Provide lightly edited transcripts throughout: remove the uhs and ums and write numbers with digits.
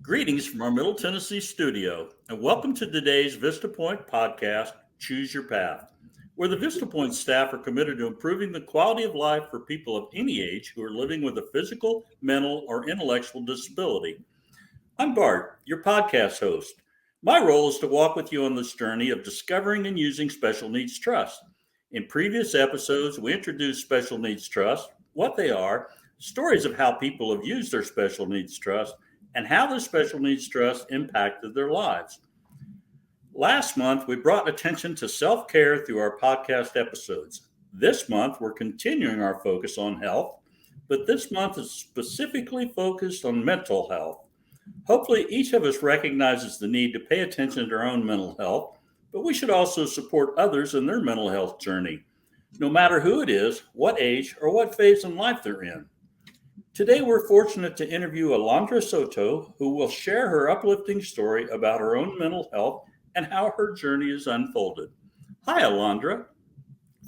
Greetings from our Middle Tennessee studio, and welcome to today's Vista Point podcast, Choose Your Path, where the Vista Point staff are committed to improving the quality of life for people of any age who are living with a physical, mental, or intellectual disability. I'm Bart, your podcast host. My role is to walk with you on this journey of discovering and using Special Needs Trust. In previous episodes, we introduced Special Needs Trust, what they are, stories of how people have used their Special Needs Trust, and how the Special Needs Trust impacted their lives. Last month, we brought attention to self-care through our podcast episodes. This month, we're continuing our focus on health, but this month is specifically focused on mental health. Hopefully, each of us recognizes the need to pay attention to our own mental health, but we should also support others in their mental health journey, no matter who it is, what age, or what phase in life they're in. Today, we're fortunate to interview Alondra Soto, who will share her uplifting story about her own mental health and how her journey is unfolded. Hi, Alondra.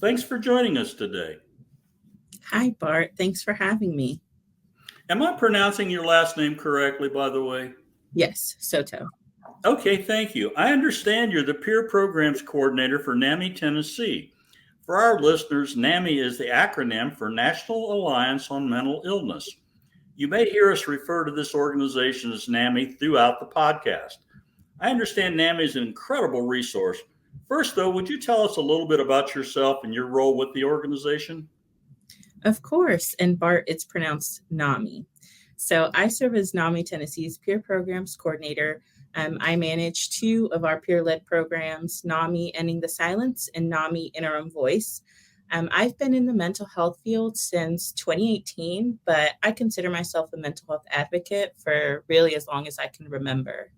Thanks for joining us today. Hi, Bart. Thanks for having me. Am I pronouncing your last name correctly, by the way? Yes, Soto. Okay, thank you. I understand you're the Peer Programs Coordinator for NAMI Tennessee. For our listeners, NAMI is the acronym for National Alliance on Mental Illness. You may hear us refer to this organization as NAMI throughout the podcast. I understand NAMI is an incredible resource. First, though, would you tell us a little bit about yourself and your role with the organization? Of course. And Bart, it's pronounced NAMI. So I serve as NAMI Tennessee's Peer Programs Coordinator. I manage two of our peer-led programs, NAMI Ending the Silence and NAMI Interim Voice. I've been in the mental health field since 2018, but I consider myself a mental health advocate for really as long as I can remember.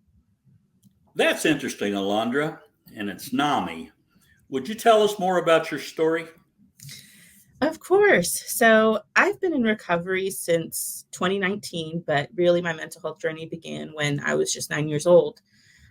That's interesting, Alondra, and it's NAMI. Would you tell us more about your story? Of course. So I've been in recovery since 2019, but really my mental health journey began when I was just 9 years old.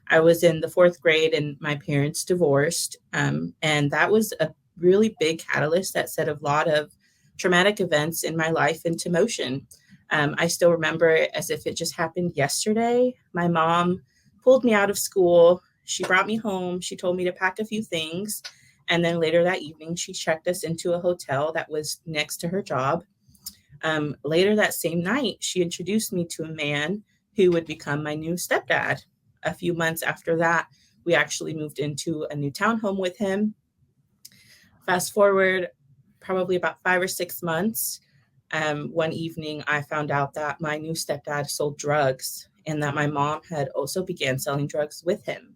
I was in the fourth grade and my parents divorced. And that was a really big catalyst that set a lot of traumatic events in my life into motion. I still remember it as if it just happened yesterday. My mom pulled me out of school. She brought me home. She told me to pack a few things. And then later that evening, she checked us into a hotel that was next to her job. Later that same night, she introduced me to a man who would become my new stepdad. A few months after that, we actually moved into a new townhome with him. Fast forward probably about 5 or 6 months. One evening, I found out that my new stepdad sold drugs and that my mom had also began selling drugs with him.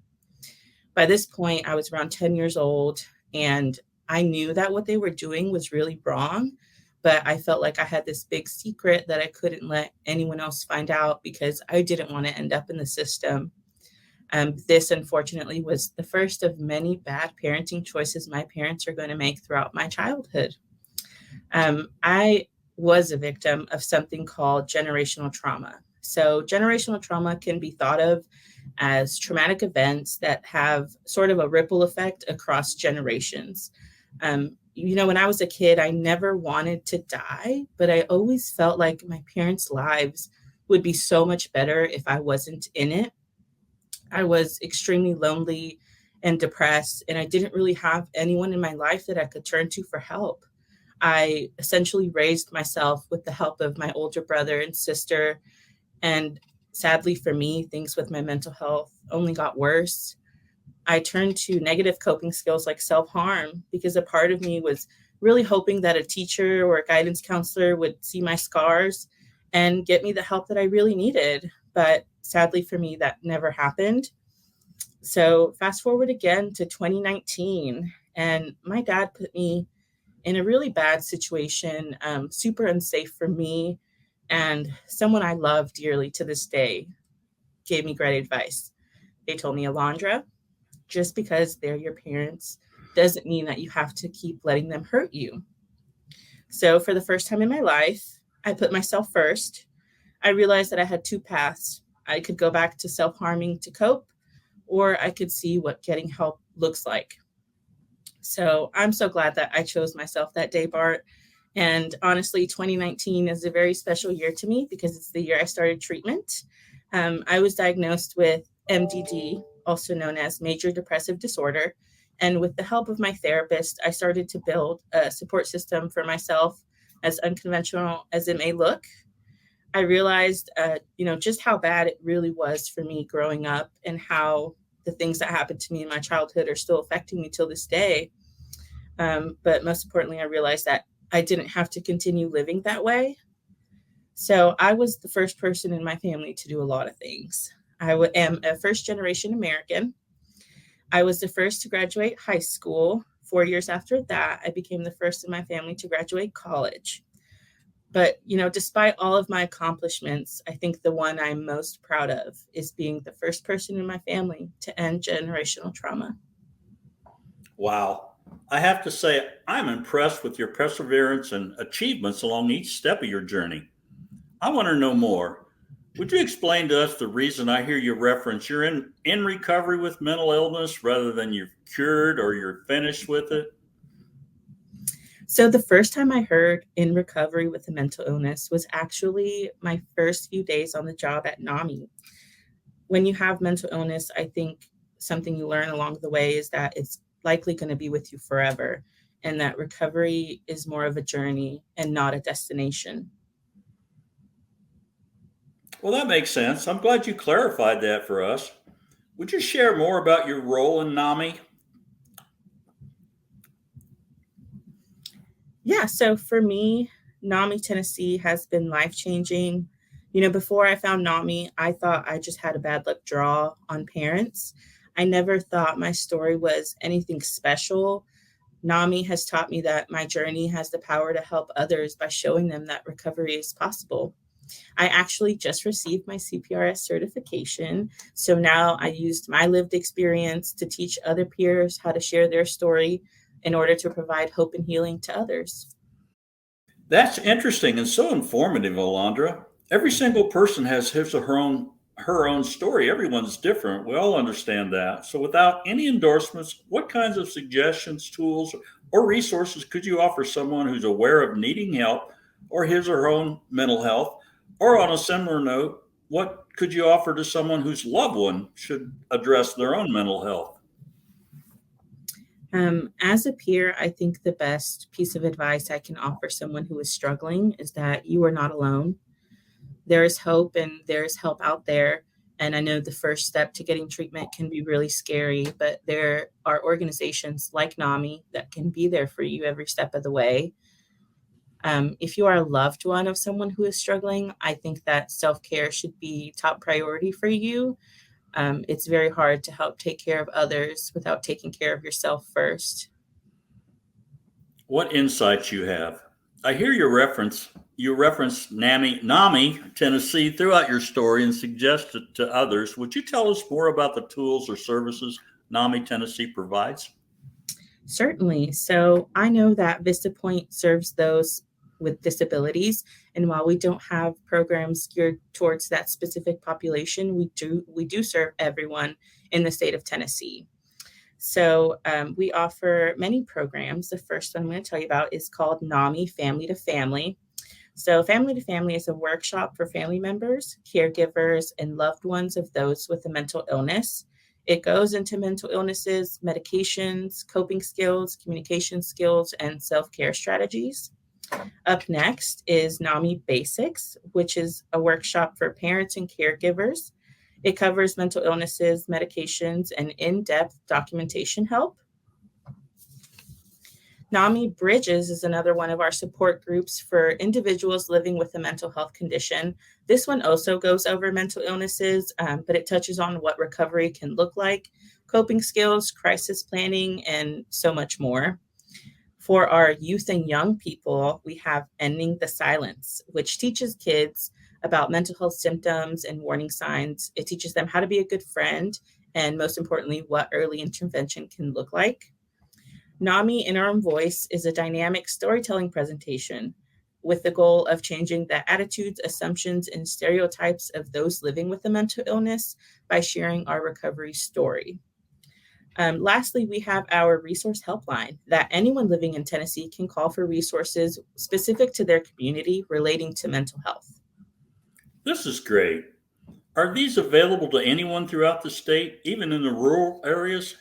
By this point, I was around 10 years old. And I knew that what they were doing was really wrong, but I felt like I had this big secret that I couldn't let anyone else find out because I didn't want to end up in the system. This, unfortunately, was the first of many bad parenting choices my parents are going to make throughout my childhood. I was a victim of something called generational trauma. So generational trauma can be thought of as traumatic events that have sort of a ripple effect across generations. When I was a kid, I never wanted to die, but I always felt like my parents' lives would be so much better if I wasn't in it. I was extremely lonely and depressed, and I didn't really have anyone in my life that I could turn to for help. I essentially raised myself with the help of my older brother and sister, and sadly for me, things with my mental health only got worse. I turned to negative coping skills like self-harm because a part of me was really hoping that a teacher or a guidance counselor would see my scars and get me the help that I really needed. But sadly for me, that never happened. So fast forward again to 2019, and my dad put me in a really bad situation, super unsafe for me. And someone I love dearly to this day gave me great advice. They told me, Alondra, just because they're your parents doesn't mean that you have to keep letting them hurt you. So for the first time in my life, I put myself first. I realized that I had two paths. I could go back to self-harming to cope, or I could see what getting help looks like. So I'm so glad that I chose myself that day, Bart. And honestly, 2019 is a very special year to me because it's the year I started treatment. I was diagnosed with MDD, also known as major depressive disorder. And with the help of my therapist, I started to build a support system for myself, as unconventional as it may look. I realized, just how bad it really was for me growing up, and how the things that happened to me in my childhood are still affecting me till this day. But most importantly, I realized that I didn't have to continue living that way. So I was the first person in my family to do a lot of things. Am a first generation American. I was the first to graduate high school. 4 years after that, I became the first in my family to graduate college. But, despite all of my accomplishments, I think the one I'm most proud of is being the first person in my family to end generational trauma. Wow. I have to say, I'm impressed with your perseverance and achievements along each step of your journey. I want to know more. Would you explain to us the reason I hear you reference you're in recovery with mental illness rather than you're cured or you're finished with it? So the first time I heard in recovery with a mental illness was actually my first few days on the job at NAMI. When you have mental illness, I think something you learn along the way is that it's likely going to be with you forever, and that recovery is more of a journey and not a destination. Well, that makes sense. I'm glad you clarified that for us. Would you share more about your role in NAMI? Yeah, so for me, NAMI Tennessee has been life changing. Before I found NAMI, I thought I just had a bad luck draw on parents. I never thought my story was anything special. NAMI has taught me that my journey has the power to help others by showing them that recovery is possible. I actually just received my CPRS certification. So now I used my lived experience to teach other peers how to share their story in order to provide hope and healing to others. That's interesting and so informative, Alondra. Every single person has his or her own story. Everyone's different. We all understand that. So, without any endorsements, what kinds of suggestions, tools, or resources could you offer someone who's aware of needing help or his or her own mental health? Or, on a similar note, what could you offer to someone whose loved one should address their own mental health? As a peer, I think the best piece of advice I can offer someone who is struggling is that you are not alone. There is hope and there is help out there. And I know the first step to getting treatment can be really scary, but there are organizations like NAMI that can be there for you every step of the way. If you are a loved one of someone who is struggling, I think that self care should be top priority for you. It's very hard to help take care of others without taking care of yourself first. What insights you have? I hear you reference NAMI, Tennessee throughout your story and suggest it to others. Would you tell us more about the tools or services NAMI Tennessee provides? Certainly. So I know that Vista Point serves those with disabilities, and while we don't have programs geared towards that specific population, we do serve everyone in the state of Tennessee. So we offer many programs. The first one I'm going to tell you about is called NAMI Family to Family. So Family to Family is a workshop for family members, caregivers, and loved ones of those with a mental illness. It goes into mental illnesses, medications, coping skills, communication skills, and self-care strategies. Up next is NAMI Basics, which is a workshop for parents and caregivers. It covers mental illnesses, medications, and in-depth documentation help. NAMI Bridges is another one of our support groups for individuals living with a mental health condition. This one also goes over mental illnesses, but it touches on what recovery can look like, coping skills, crisis planning, and so much more. For our youth and young people, we have Ending the Silence, which teaches kids about mental health symptoms and warning signs. It teaches them how to be a good friend, and most importantly, what early intervention can look like. NAMI in Our Own Voice is a dynamic storytelling presentation with the goal of changing the attitudes, assumptions, and stereotypes of those living with a mental illness by sharing our recovery story. Lastly, we have our resource helpline that anyone living in Tennessee can call for resources specific to their community relating to mental health. This is great. Are these available to anyone throughout the state, even in the rural areas?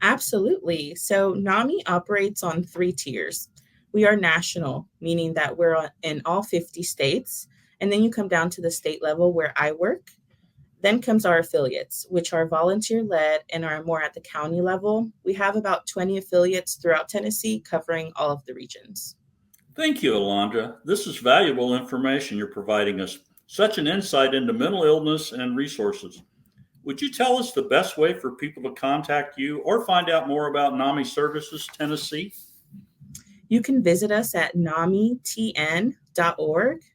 Absolutely. So NAMI operates on three tiers. We are national, meaning that we're in all 50 states. And then you come down to the state level where I work. Then comes our affiliates, which are volunteer led and are more at the county level. We have about 20 affiliates throughout Tennessee covering all of the regions. Thank you, Alondra. This is valuable information you're providing us. Such an insight into mental illness and resources. Would you tell us the best way for people to contact you or find out more about NAMI Services Tennessee? You can visit us at namitn.org.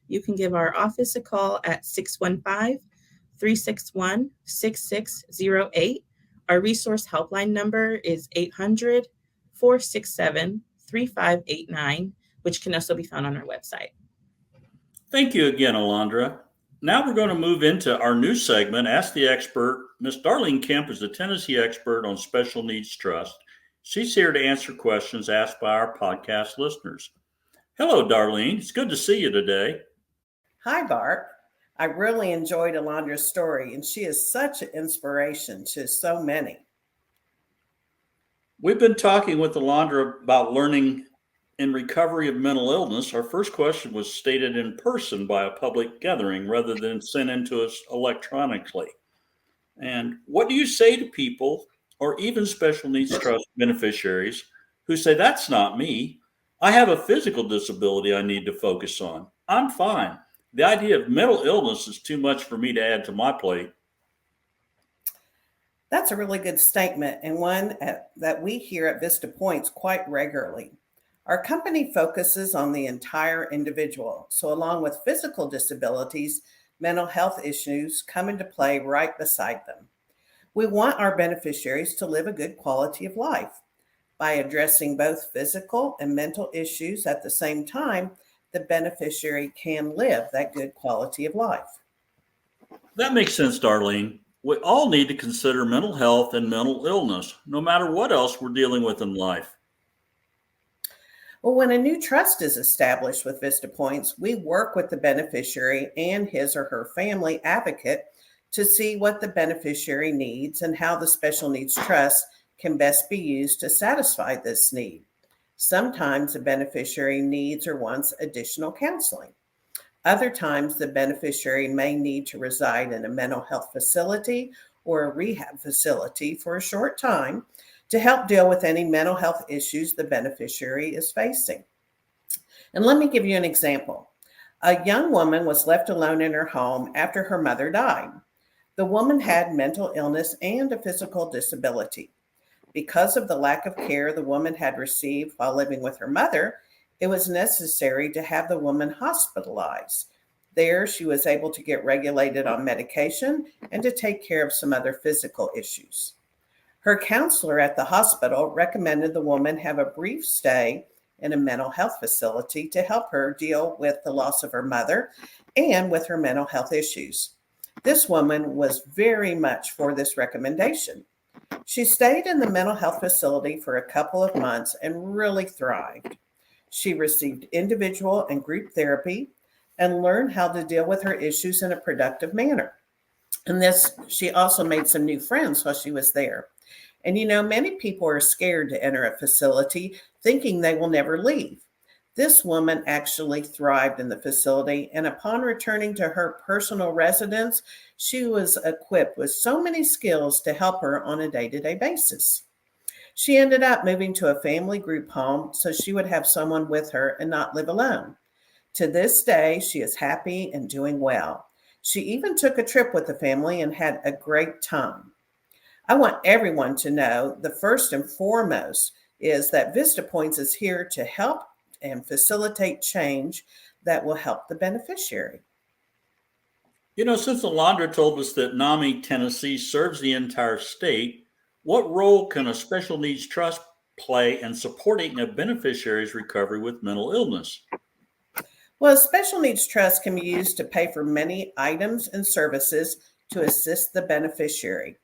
You can give our office a call at 615 361 6608. Our resource helpline number is 800 467 3589, which can also be found on our website. Thank you again, Alondra. Now we're going to move into our new segment, Ask the Expert. Miss Darlene Kemp is the Tennessee expert on Special Needs Trust. She's here to answer questions asked by our podcast listeners. Hello, Darlene. It's good to see you today. Hi, Bart. I really enjoyed Alondra's story, and she is such an inspiration to so many. We've been talking with Alondra about learning in recovery of mental illness. Our first question was stated in person by a public gathering rather than sent in to us electronically. And what do you say to people or even special needs trust beneficiaries who say, "That's not me. I have a physical disability I need to focus on. I'm fine. The idea of mental illness is too much for me to add to my plate." That's a really good statement, and one that we hear at Vista Points quite regularly. Our company focuses on the entire individual, so along with physical disabilities, mental health issues come into play right beside them. We want our beneficiaries to live a good quality of life. By addressing both physical and mental issues at the same time, the beneficiary can live that good quality of life. That makes sense, Darlene. We all need to consider mental health and mental illness, no matter what else we're dealing with in life. Well, when a new trust is established with Vista Points, we work with the beneficiary and his or her family advocate to see what the beneficiary needs and how the special needs trust can best be used to satisfy this need. Sometimes the beneficiary needs or wants additional counseling. Other times, the beneficiary may need to reside in a mental health facility or a rehab facility for a short time to help deal with any mental health issues the beneficiary is facing. And let me give you an example. A young woman was left alone in her home after her mother died. The woman had mental illness and a physical disability. Because of the lack of care the woman had received while living with her mother, it was necessary to have the woman hospitalized. There, she was able to get regulated on medication and to take care of some other physical issues. Her counselor at the hospital recommended the woman have a brief stay in a mental health facility to help her deal with the loss of her mother and with her mental health issues. This woman was very much for this recommendation. She stayed in the mental health facility for a couple of months and really thrived. She received individual and group therapy and learned how to deal with her issues in a productive manner. And she also made some new friends while she was there. And many people are scared to enter a facility thinking they will never leave. This woman actually thrived in the facility, and upon returning to her personal residence, she was equipped with so many skills to help her on a day-to-day basis. She ended up moving to a family group home so she would have someone with her and not live alone. To this day, she is happy and doing well. She even took a trip with the family and had a great time. I want everyone to know the first and foremost is that Vista Points is here to help and facilitate change that will help the beneficiary. Since Alondra told us that NAMI Tennessee serves the entire state, what role can a special needs trust play in supporting a beneficiary's recovery with mental illness? Well, a special needs trust can be used to pay for many items and services to assist the beneficiary.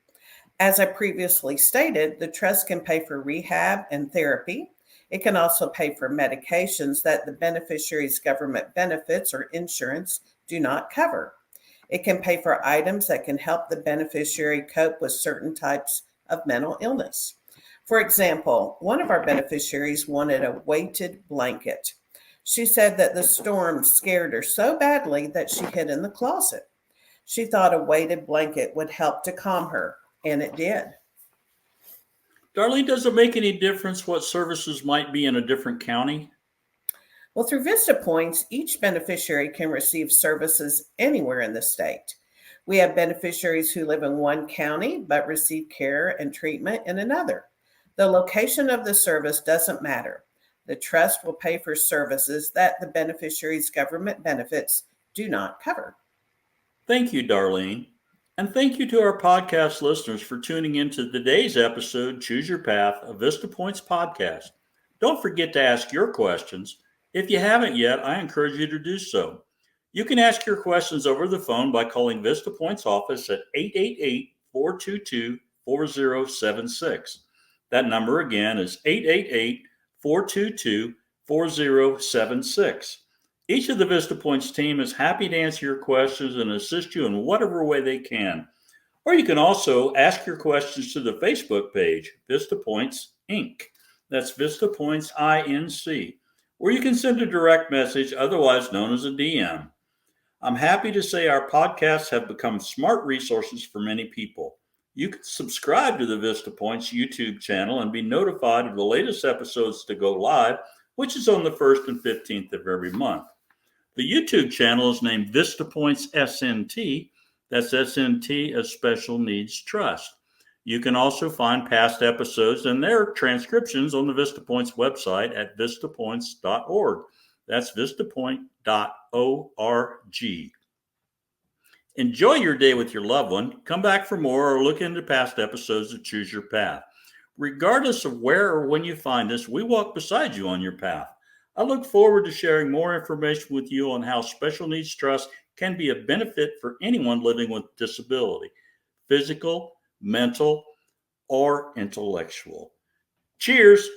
As I previously stated, the trust can pay for rehab and therapy. It can also pay for medications that the beneficiary's government benefits or insurance do not cover. It can pay for items that can help the beneficiary cope with certain types of mental illness. For example, one of our beneficiaries wanted a weighted blanket. She said that the storm scared her so badly that she hid in the closet. She thought a weighted blanket would help to calm her, and it did. Darlene, does it make any difference what services might be in a different county? Well, through Vista Points, each beneficiary can receive services anywhere in the state. We have beneficiaries who live in one county but receive care and treatment in another. The location of the service doesn't matter. The trust will pay for services that the beneficiary's government benefits do not cover. Thank you, Darlene. And thank you to our podcast listeners for tuning in to today's episode, Choose Your Path, a Vista Points podcast. Don't forget to ask your questions. If you haven't yet, I encourage you to do so. You can ask your questions over the phone by calling Vista Points office at 888-422-4076. That number again is 888-422-4076. Each of the Vista Points team is happy to answer your questions and assist you in whatever way they can. Or you can also ask your questions to the Facebook page, Vista Points Inc. That's Vista Points INC. Or you can send a direct message, otherwise known as a DM. I'm happy to say our podcasts have become smart resources for many people. You can subscribe to the Vista Points YouTube channel and be notified of the latest episodes to go live, which is on the 1st and 15th of every month. The YouTube channel is named Vista Points SNT. That's SNT as Special Needs Trust. You can also find past episodes and their transcriptions on the Vista Points website at vistapoints.org. That's vistapoint.org. Enjoy your day with your loved one. Come back for more or look into past episodes of Choose Your Path. Regardless of where or when you find us, we walk beside you on your path. I look forward to sharing more information with you on how Special Needs Trust can be a benefit for anyone living with disability, physical, mental, or intellectual. Cheers.